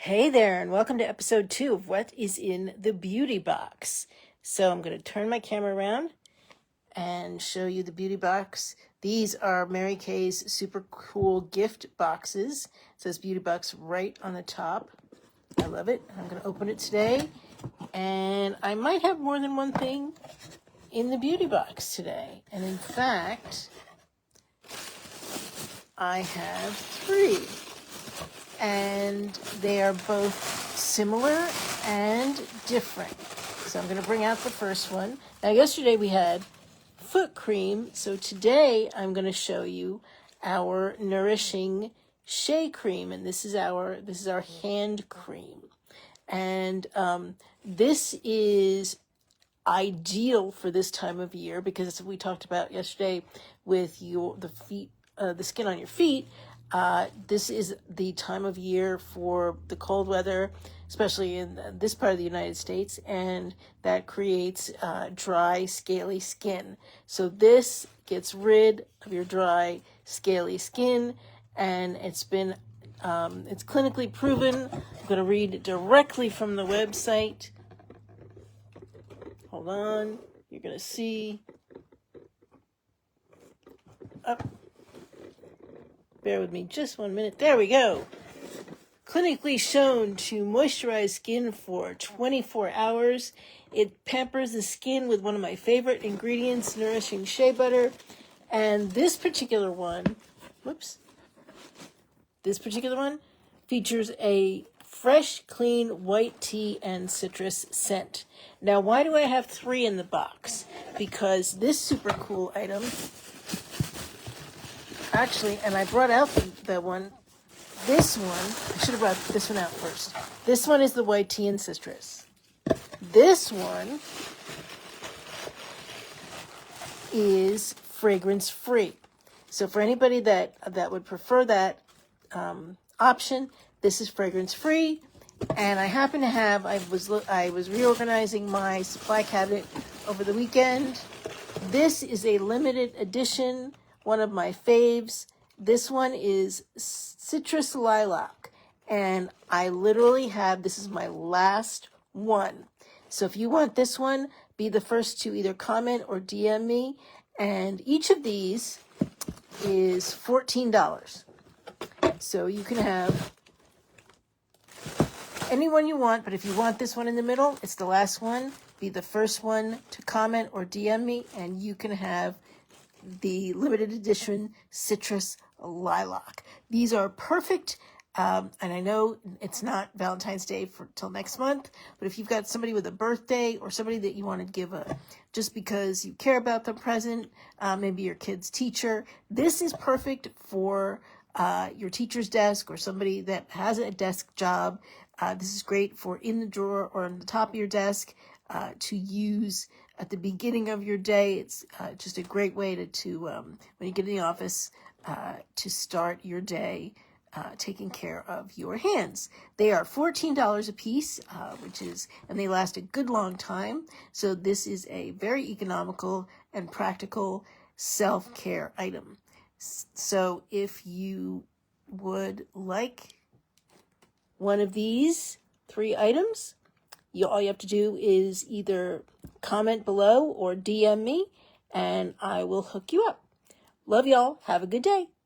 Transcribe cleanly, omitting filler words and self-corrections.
Hey there, and welcome to episode 2 of What is in the Beauty Box. So I'm going to turn my camera around and show you the beauty box. These are Mary Kay's super cool gift boxes. It says beauty box right on the top. I love it. I'm going to open it today, and I might have more than one thing in the beauty box today. And in fact, I have 3. And they are both similar and different. So I'm going to bring out the first one. Now, yesterday we had foot cream, so today I'm going to show you our Nourishing Shea Cream, and this is our hand cream. And this is ideal for this time of year because we talked about yesterday with the skin on your feet. This is the time of year for the cold weather, especially in this part of the United States, and that creates dry, scaly skin. So this gets rid of your dry, scaly skin, and it's clinically proven. I'm going to read directly from the website. Hold on, you're going to see. Bear with me just 1 minute. There we go. Clinically shown to moisturize skin for 24 hours. It pampers the skin with one of my favorite ingredients, Nourishing Shea Butter. And this particular one, features a fresh, clean white tea and citrus scent. Now, why do I have 3 in the box? Because this super cool item, actually, and I brought out the one, this one, I should have brought this one out first. This one is the white tea and citrus. This one is fragrance free. So for anybody that would prefer that option, this is fragrance free. And I happen to have, I was reorganizing my supply cabinet over the weekend. This is a limited edition, one of my faves. This one is Citrus Lilac, and I literally have, this is my last one. So if you want this one, be the first to either comment or DM me, and each of these is $14. So you can have any one you want, but if you want this one in the middle, it's the last one. Be the first one to comment or DM me, and you can have the limited edition Citrus Lilac. These are perfect, and I know it's not Valentine's Day till next month, but if you've got somebody with a birthday or somebody that you want to give just because you care about the present, maybe your kid's teacher, this is perfect for your teacher's desk or somebody that has a desk job. This is great for in the drawer or on the top of your desk to use at the beginning of your day. It's just a great way to when you get in the office, to start your day taking care of your hands. They are $14 a piece, and they last a good long time. So this is a very economical and practical self-care item. So if you would like one of these 3 items, all you have to do is either comment below or DM me, and I will hook you up. Love y'all. Have a good day.